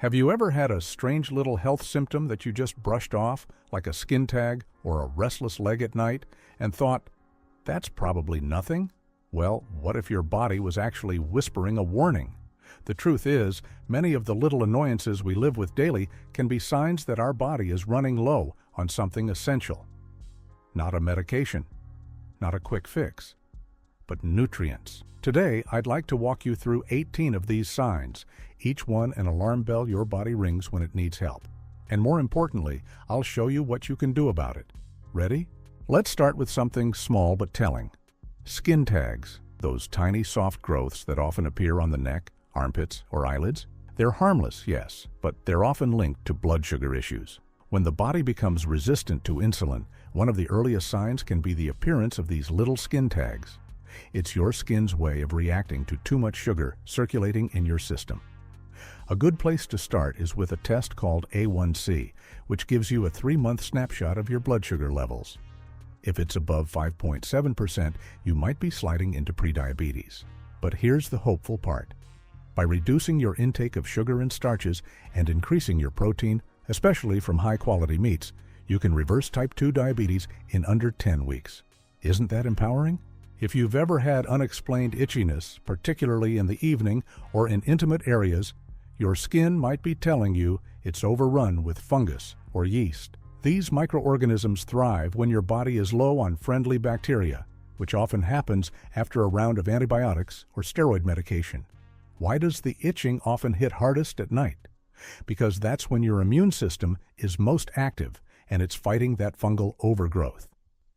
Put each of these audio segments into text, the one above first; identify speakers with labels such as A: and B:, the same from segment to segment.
A: Have you ever had a strange little health symptom that you just brushed off, like a skin tag or a restless leg at night, and thought, that's probably nothing? Well, what if your body was actually whispering a warning? The truth is, many of the little annoyances we live with daily can be signs that our body is running low on something essential. Not a medication, not a quick fix, but nutrients. Today, I'd like to walk you through 18 of these signs, each one an alarm bell your body rings when it needs help. And more importantly, I'll show you what you can do about it. Ready? Let's start with something small but telling. Skin tags, those tiny soft growths that often appear on the neck, armpits, or eyelids. They're harmless, yes, but they're often linked to blood sugar issues. When the body becomes resistant to insulin, one of the earliest signs can be the appearance of these little skin tags. It's your skin's way of reacting to too much sugar circulating in your system. A good place to start is with a test called A1C, which gives you a 3-month snapshot of your blood sugar levels. If it's above 5.7%, you might be sliding into prediabetes. But here's the hopeful part. By reducing your intake of sugar and starches and increasing your protein, especially from high-quality meats, you can reverse type 2 diabetes in under 10 weeks. Isn't that empowering? If you've ever had unexplained itchiness, particularly in the evening or in intimate areas, your skin might be telling you it's overrun with fungus or yeast. These microorganisms thrive when your body is low on friendly bacteria, which often happens after a round of antibiotics or steroid medication. Why does the itching often hit hardest at night? Because that's when your immune system is most active and it's fighting that fungal overgrowth.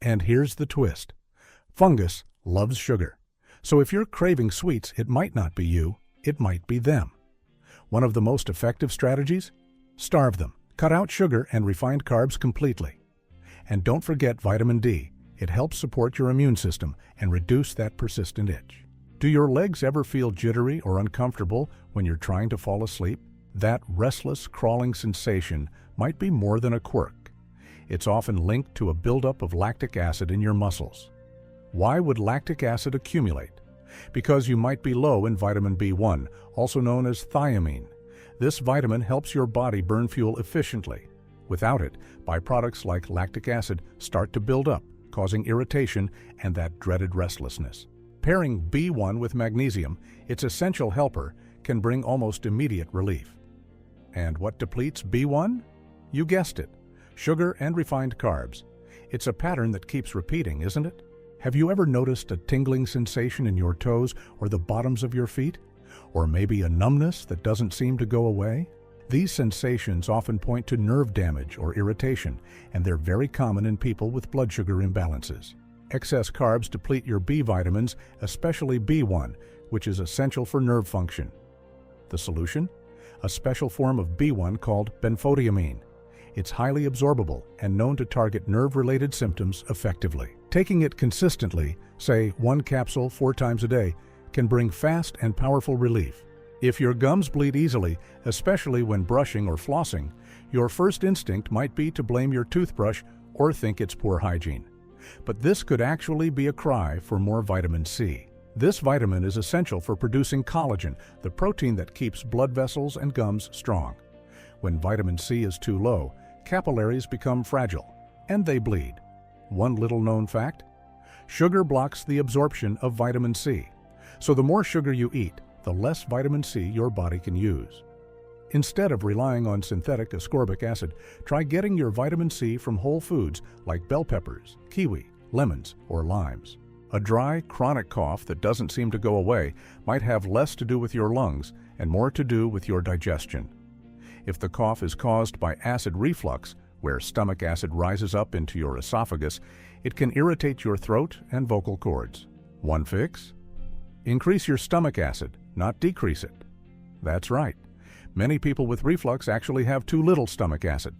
A: And here's the twist. Fungus loves sugar. So if you're craving sweets, it might not be you, it might be them. One of the most effective strategies? Starve them. Cut out sugar and refined carbs completely. And don't forget vitamin D. It helps support your immune system and reduce that persistent itch. Do your legs ever feel jittery or uncomfortable when you're trying to fall asleep? That restless, crawling sensation might be more than a quirk. It's often linked to a buildup of lactic acid in your muscles. Why would lactic acid accumulate? Because you might be low in vitamin B1, also known as thiamine. This vitamin helps your body burn fuel efficiently. Without it, byproducts like lactic acid start to build up, causing irritation and that dreaded restlessness. Pairing B1 with magnesium, its essential helper, can bring almost immediate relief. And what depletes B1? You guessed it, sugar and refined carbs. It's a pattern that keeps repeating, isn't it? Have you ever noticed a tingling sensation in your toes or the bottoms of your feet? Or maybe a numbness that doesn't seem to go away? These sensations often point to nerve damage or irritation, and they're very common in people with blood sugar imbalances. Excess carbs deplete your B vitamins, especially B1, which is essential for nerve function. The solution? A special form of B1 called benfotiamine. It's highly absorbable and known to target nerve-related symptoms effectively. Taking it consistently, say 1 capsule 4 times a day, can bring fast and powerful relief. If your gums bleed easily, especially when brushing or flossing, your first instinct might be to blame your toothbrush or think it's poor hygiene. But this could actually be a cry for more vitamin C. This vitamin is essential for producing collagen, the protein that keeps blood vessels and gums strong. When vitamin C is too low, capillaries become fragile, and they bleed. One little known fact? Sugar blocks the absorption of vitamin C. So the more sugar you eat, the less vitamin C your body can use. Instead of relying on synthetic ascorbic acid, try getting your vitamin C from whole foods like bell peppers, kiwi, lemons, or limes. A dry, chronic cough that doesn't seem to go away might have less to do with your lungs and more to do with your digestion. If the cough is caused by acid reflux, where stomach acid rises up into your esophagus, it can irritate your throat and vocal cords. One fix? Increase your stomach acid, not decrease it. That's right. Many people with reflux actually have too little stomach acid.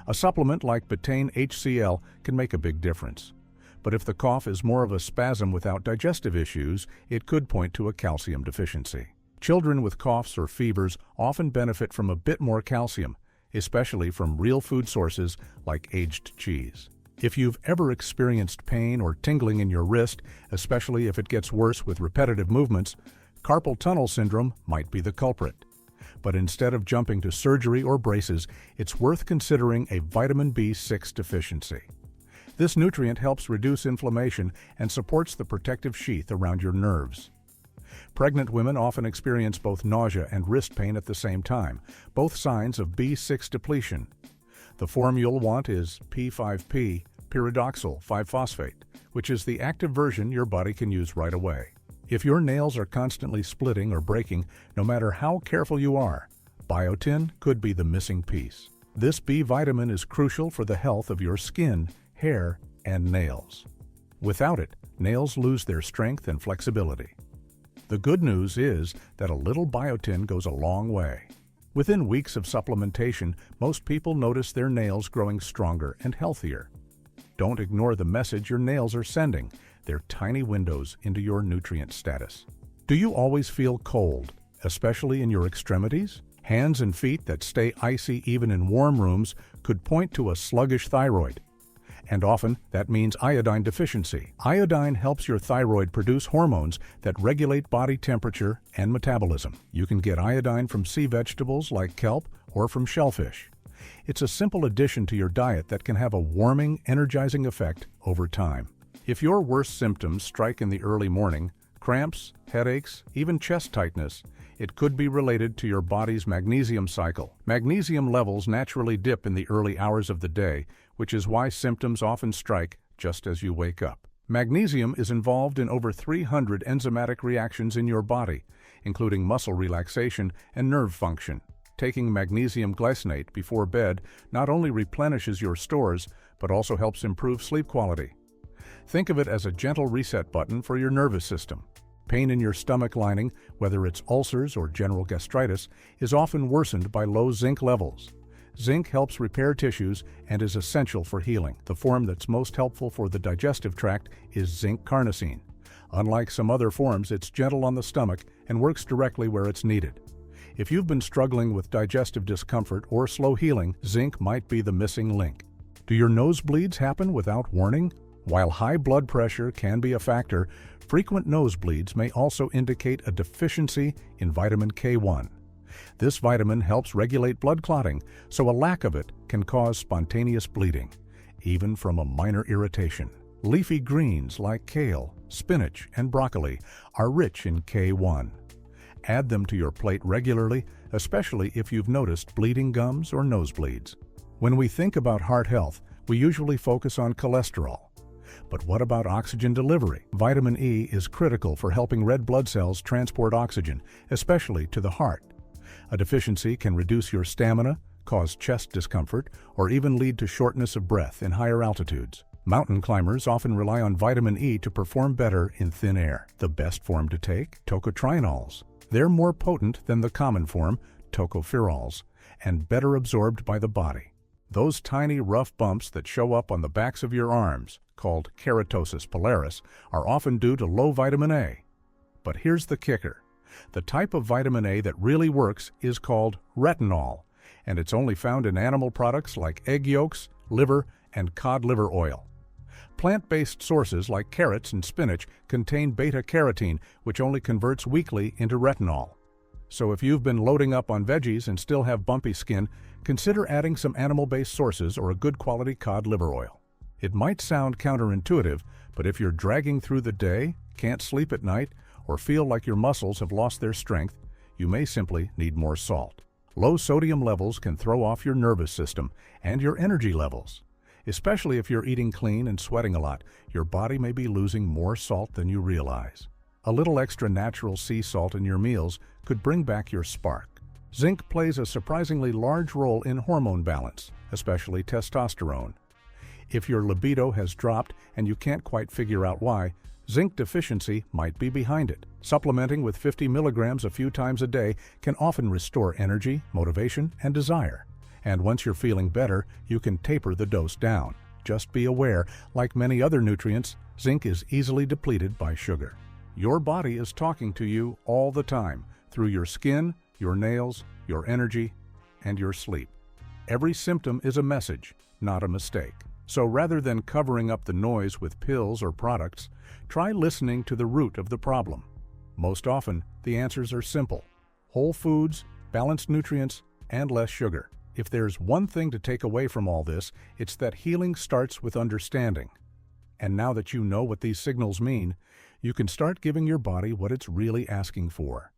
A: A supplement like betaine HCl can make a big difference. But if the cough is more of a spasm without digestive issues, it could point to a calcium deficiency. Children with coughs or fevers often benefit from a bit more calcium, especially from real food sources like aged cheese. If you've ever experienced pain or tingling in your wrist, especially if it gets worse with repetitive movements, carpal tunnel syndrome might be the culprit. But instead of jumping to surgery or braces, it's worth considering a vitamin B6 deficiency. This nutrient helps reduce inflammation and supports the protective sheath around your nerves. Pregnant women often experience both nausea and wrist pain at the same time, both signs of B6 depletion. The form you'll want is P5P, pyridoxal 5-phosphate, which is the active version your body can use right away. If your nails are constantly splitting or breaking, no matter how careful you are, biotin could be the missing piece. This B vitamin is crucial for the health of your skin, hair, and nails. Without it, nails lose their strength and flexibility. The good news is that a little biotin goes a long way. Within weeks of supplementation, most people notice their nails growing stronger and healthier. Don't ignore the message your nails are sending. They're tiny windows into your nutrient status. Do you always feel cold, especially in your extremities? Hands and feet that stay icy even in warm rooms could point to a sluggish thyroid. And often, that means iodine deficiency. Iodine helps your thyroid produce hormones that regulate body temperature and metabolism. You can get iodine from sea vegetables like kelp or from shellfish. It's a simple addition to your diet that can have a warming, energizing effect over time. If your worst symptoms strike in the early morning, cramps, headaches, even chest tightness, it could be related to your body's magnesium cycle. Magnesium levels naturally dip in the early hours of the day, which is why symptoms often strike just as you wake up. Magnesium is involved in over 300 enzymatic reactions in your body, including muscle relaxation and nerve function. Taking magnesium glycinate before bed not only replenishes your stores, but also helps improve sleep quality. Think of it as a gentle reset button for your nervous system. Pain in your stomach lining, whether it's ulcers or general gastritis, is often worsened by low zinc levels. Zinc helps repair tissues and is essential for healing. The form that's most helpful for the digestive tract is zinc carnosine. Unlike some other forms, it's gentle on the stomach and works directly where it's needed. If you've been struggling with digestive discomfort or slow healing, zinc might be the missing link. Do your nosebleeds happen without warning? While high blood pressure can be a factor, frequent nosebleeds may also indicate a deficiency in vitamin K1. This vitamin helps regulate blood clotting, so a lack of it can cause spontaneous bleeding, even from a minor irritation. Leafy greens like kale, spinach, and broccoli are rich in K1. Add them to your plate regularly, especially if you've noticed bleeding gums or nosebleeds. When we think about heart health, we usually focus on cholesterol. But what about oxygen delivery? Vitamin E is critical for helping red blood cells transport oxygen, especially to the heart. A deficiency can reduce your stamina, cause chest discomfort, or even lead to shortness of breath in higher altitudes. Mountain climbers often rely on vitamin E to perform better in thin air. The best form to take? Tocotrienols. They're more potent than the common form, tocopherols, and better absorbed by the body. Those tiny rough bumps that show up on the backs of your arms, called keratosis pilaris, are often due to low vitamin A. But here's the kicker. The type of vitamin A that really works is called retinol, and it's only found in animal products like egg yolks, liver, and cod liver oil. Plant-based sources like carrots and spinach contain beta-carotene, which only converts weakly into retinol. So if you've been loading up on veggies and still have bumpy skin, consider adding some animal-based sources or a good quality cod liver oil. It might sound counterintuitive, but if you're dragging through the day, can't sleep at night, or feel like your muscles have lost their strength, you may simply need more salt. Low sodium levels can throw off your nervous system and your energy levels. Especially if you're eating clean and sweating a lot, your body may be losing more salt than you realize. A little extra natural sea salt in your meals could bring back your spark. Zinc plays a surprisingly large role in hormone balance, especially testosterone. If your libido has dropped and you can't quite figure out why, zinc deficiency might be behind it. Supplementing with 50 milligrams a few times a day can often restore energy, motivation, and desire. And once you're feeling better, you can taper the dose down. Just be aware, like many other nutrients, zinc is easily depleted by sugar. Your body is talking to you all the time, through your skin, your nails, your energy, and your sleep. Every symptom is a message, not a mistake. So rather than covering up the noise with pills or products, try listening to the root of the problem. Most often, the answers are simple: whole foods, balanced nutrients, and less sugar. If there's one thing to take away from all this, it's that healing starts with understanding. And now that you know what these signals mean, you can start giving your body what it's really asking for.